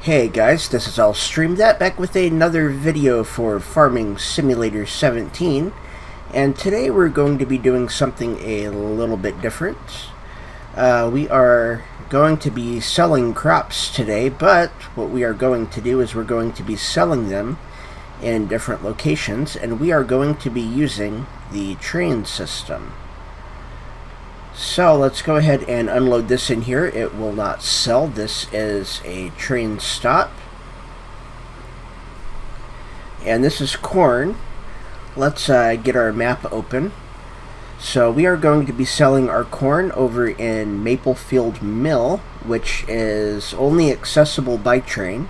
Hey guys, this is AllStreamThat back with another video for Farming Simulator 17, and today we're going to be doing something a little bit different. We are going to be selling crops today, but what we are going to do is we're going to be selling them in different locations, and we are going to be using the train system. So let's go ahead and unload this in here. It will not sell. This is a train stop. And this is corn. Let's get our map open. So we are going to be selling our corn over in Maplefield Mill, which is only accessible by train.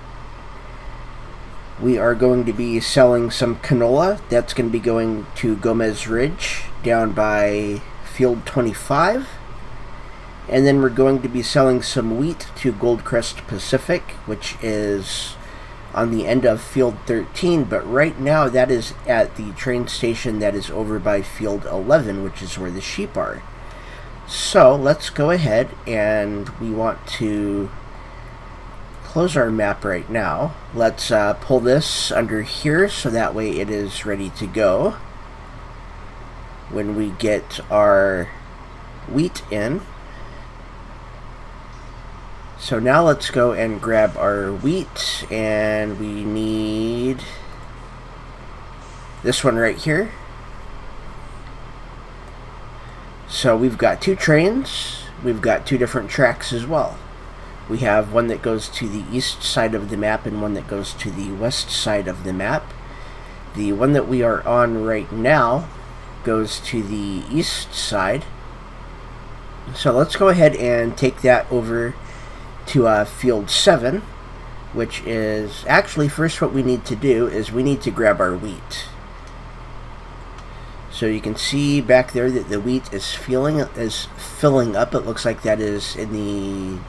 We are going to be selling some canola. That's going to be going to Gomez Ridge down by Field 25, and then we're going to be selling some wheat to Goldcrest Pacific, which is on the end of Field 13, but right now that is at the train station that is over by Field 11, which is where the sheep are. So let's go ahead, and we want to close our map right now. Let's pull this under here so that way it is ready to go when we get our wheat in. So now let's go and grab our wheat, and we need this one right here. So we've got two trains, we've got two different tracks as well. We have one that goes to the east side of the map and one that goes to the west side of the map. The one that we are on right now goes to the east side. So let's go ahead and take that over to Field 7, which is actually, first what we need to do is we need to grab our wheat. So you can see back there that the wheat is filling up. It looks like that is in the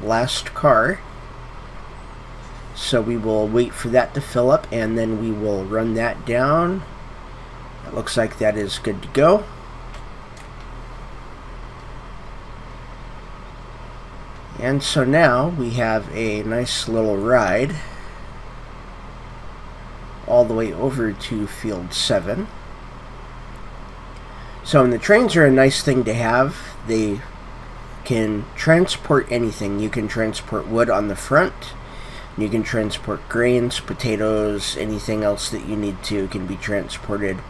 last car. So we will wait for that to fill up, and then we will run that down. It looks like that is good to go. And so now we have a nice little ride all the way over to Field 7. So, and the trains are a nice thing to have. They can transport anything. You can transport wood on the front. You can transport grains, potatoes, anything else that you need to can be transported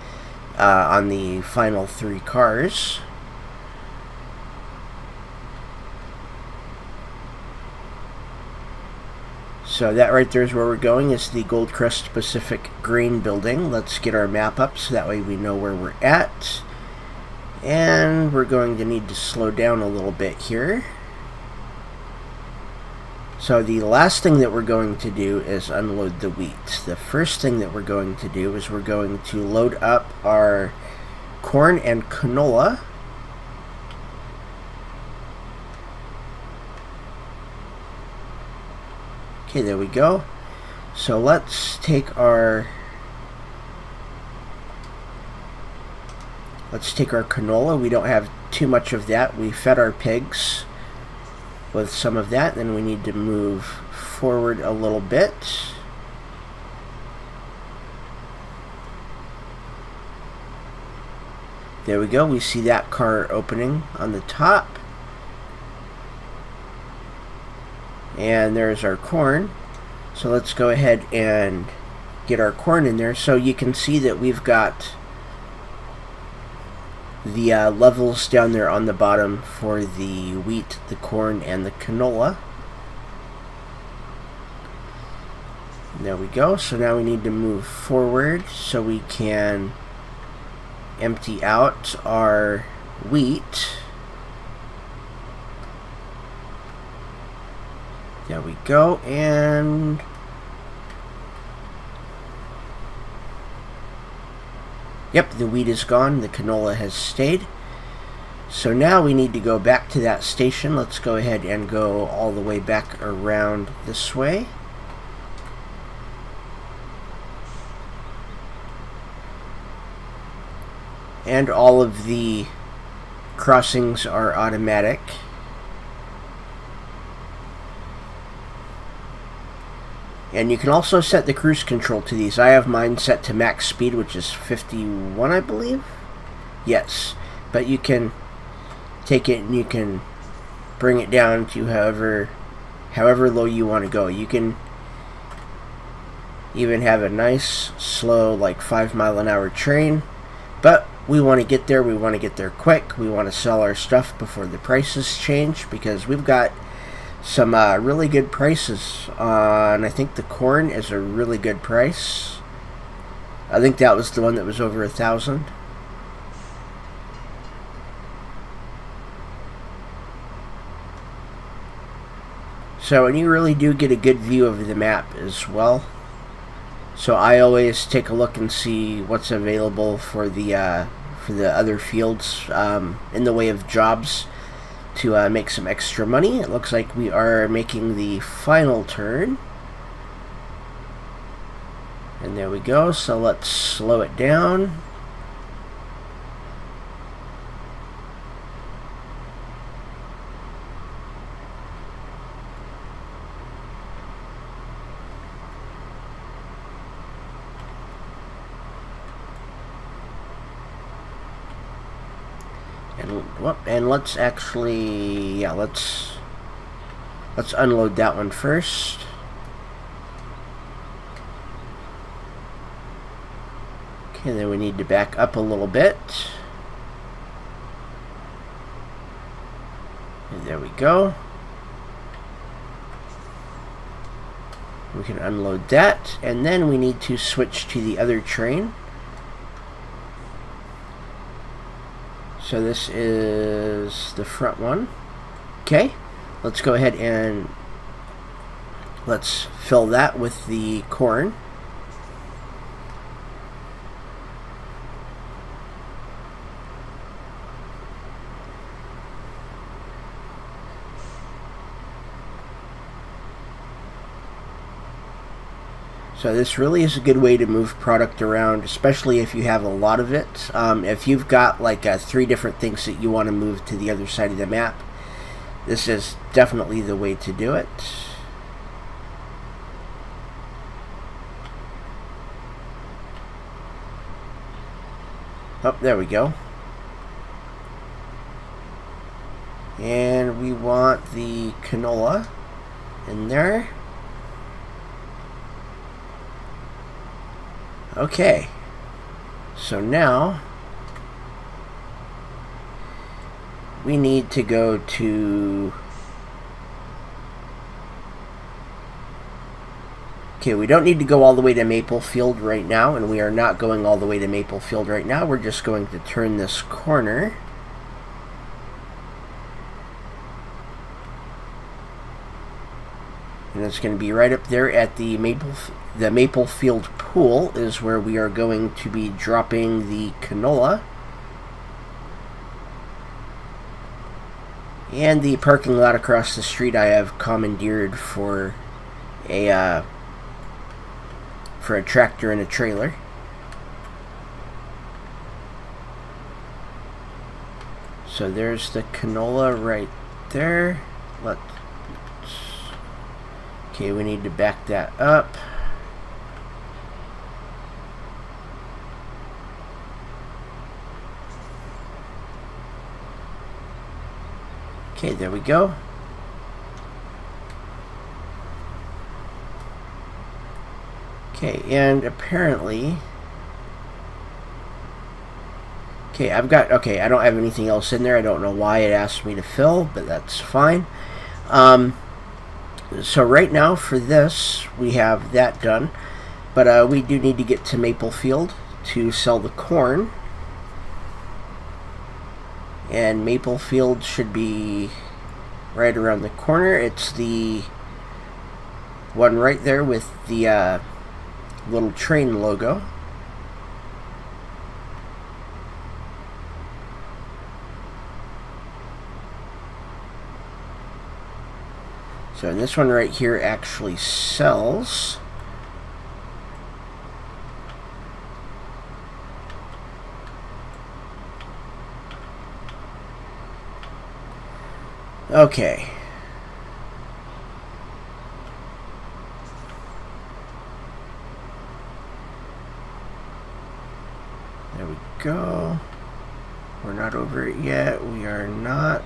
on the final three cars. So that right there is where we're going, is the Goldcrest Pacific Grain Building. Let's get our map up so that way we know where we're at. And we're going to need to slow down a little bit here. So the last thing that we're going to do is unload the wheat. The first thing that we're going to do is we're going to load up our corn and canola. Okay, there we go. So let's take our canola. We don't have too much of that. We fed our pigs with some of that. Then we need to move forward a little bit. There we go. We see that car opening on the top. And there's our corn. So let's go ahead and get our corn in there. So you can see that we've got the levels down there on the bottom for the wheat, the corn, and the canola. And there we go. So now we need to move forward so we can empty out our wheat. There we go, and yep, the wheat is gone, the canola has stayed. So now we need to go back to that station. Let's go ahead and go all the way back around this way. And all of the crossings are automatic. And you can also set the cruise control to these. I have mine set to max speed, which is 51, I believe. Yes, but you can take it and you can bring it down to however low you want to go. You can even have a nice, slow, like 5-mile-an-hour train. But we want to get there. We want to get there quick. We want to sell our stuff before the prices change, because we've got some really good prices on. I think the corn is a really good price. I think that was the one that was over 1,000. So, and you really do get a good view of the map as well. So I always take a look and see what's available for the other fields in the way of jobs to make some extra money. It looks like we are making the final turn. And there we go. So let's slow it down. And let's actually, yeah, let's unload that one first. Okay, then we need to back up a little bit. And there we go. We can unload that, and then we need to switch to the other train. So this is the front one. Okay, let's go ahead and let's fill that with the corn. So this really is a good way to move product around, especially if you have a lot of it. If you've got like 3 different things that you want to move to the other side of the map, this is definitely the way to do it. Oh, there we go. And we want the canola in there. Okay, so now we need to go to, okay, we don't need to go all the way to Maplefield right now, and we are not going all the way to Maplefield right now. We're just going to turn this corner. And it's going to be right up there at the Maplefield pool is where we are going to be dropping the canola. And the parking lot across the street I have commandeered for a tractor and a trailer. So there's the canola right there. Okay, we need to back that up. Okay, there we go. Okay, and apparently, okay, I don't have anything else in there. I don't know why it asked me to fill, but that's fine. So right now for this, we have that done, but we do need to get to Maplefield to sell the corn. And Maplefield should be right around the corner. It's the one right there with the little train logo. So this one right here actually sells. Okay. There we go. We're not over it yet. We are not.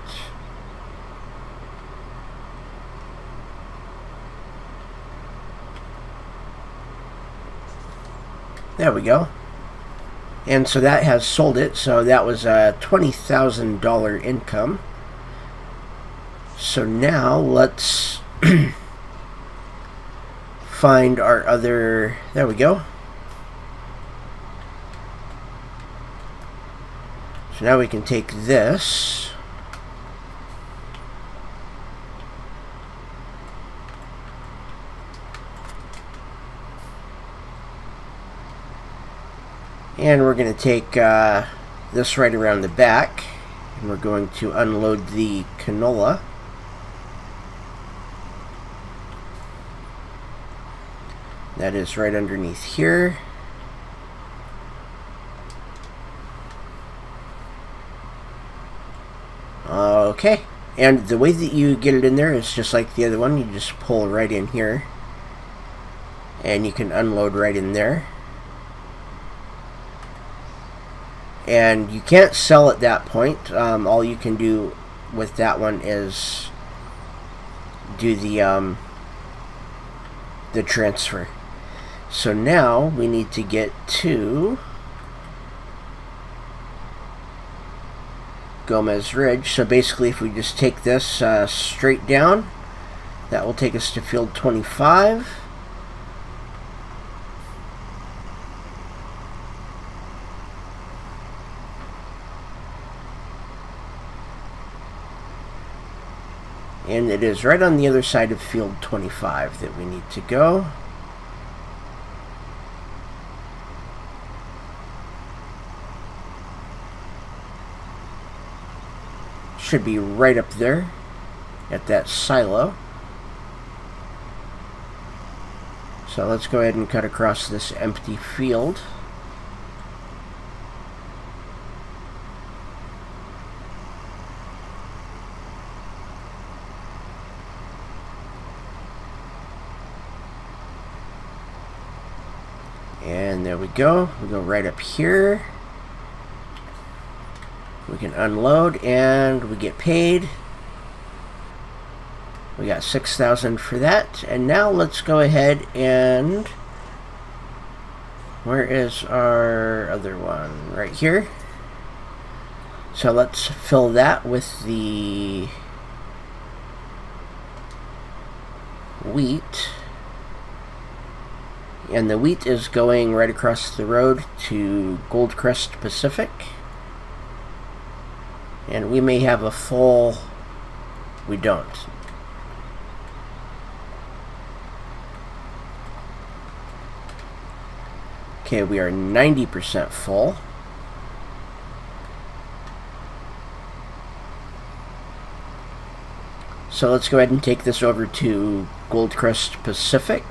There we go. And so that has sold it. So that was a $20,000 income. So now let's find our other. There we go. So now we can take this. And we're going to take this right around the back. And we're going to unload the canola. That is right underneath here. Okay, and the way that you get it in there is just like the other one. You just pull right in here, and you can unload right in there. And you can't sell at that point. All you can do with that one is do the transfer. So now we need to get to Gomez Ridge. So basically, if we just take this straight down, that will take us to field 25. And it is right on the other side of field 25 that we need to go. Should be right up there at that silo. So let's go ahead and cut across this empty field. And there we go. We go right up here. We can unload and we get paid. We got $6,000 for that. And now let's go ahead and where is our other one? Right here. So let's fill that with the wheat. And the wheat is going right across the road to Goldcrest Pacific. And we may have a full. We don't. Okay, we are 90% full. So let's go ahead and take this over to Goldcrest Pacific.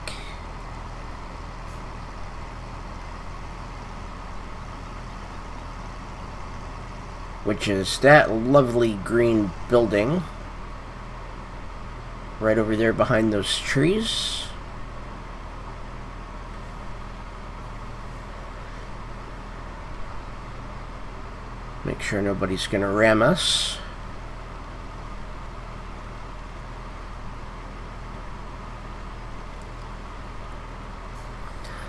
Which is that lovely green building right over there behind those trees. Make sure nobody's going to ram us.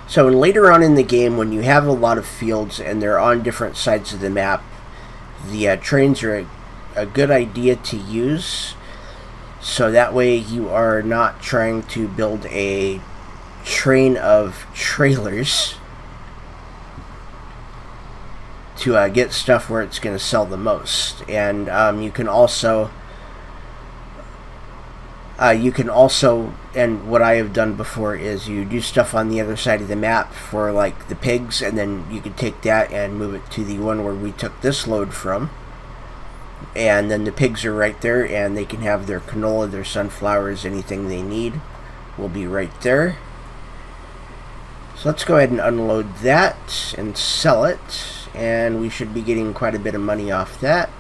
So later on in the game, when you have a lot of fields and they're on different sides of the map, the trains are a good idea to use, so that way you are not trying to build a train of trailers to get stuff where it's going to sell the most. And you can also, and what I have done before is you do stuff on the other side of the map for like the pigs, and then you can take that and move it to the one where we took this load from. And then the pigs are right there, and they can have their canola, their sunflowers, anything they need will be right there. So let's go ahead and unload that and sell it, and we should be getting quite a bit of money off that.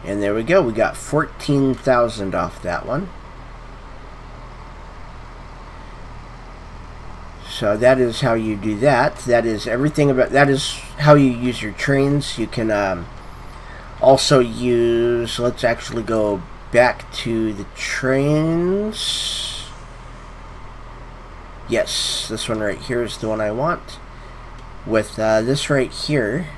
And there we go. We got 14,000 off that one. So that is how you do that. That is everything about, that is how you use your trains. You can also use, let's actually go back to the trains. Yes, this one right here is the one I want. With this right here,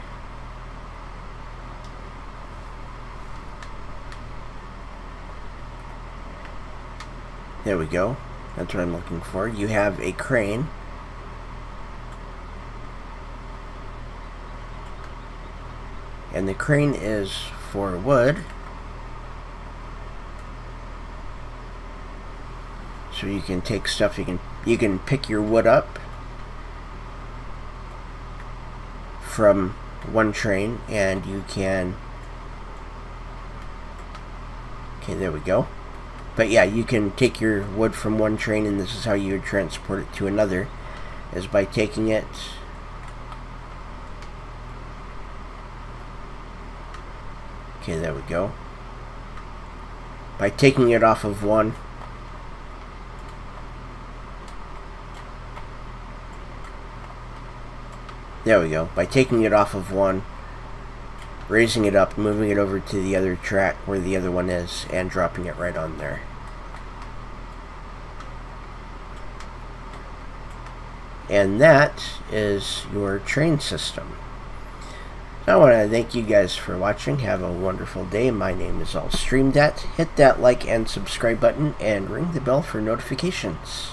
there we go. That's what I'm looking for. You have a crane. And the crane is for wood. So you can take stuff, you can pick your wood up from one train, and you can, okay, there we go. But yeah, you can take your wood from one train, and this is how you would transport it to another, is by taking it okay, there we go. By taking it off of one, there we go. By taking it off of one, raising it up, moving it over to the other track where the other one is, and dropping it right on there. And that is your train system. So I want to thank you guys for watching. Have a wonderful day. My name is AllStreamDat. Hit that like and subscribe button and ring the bell for notifications.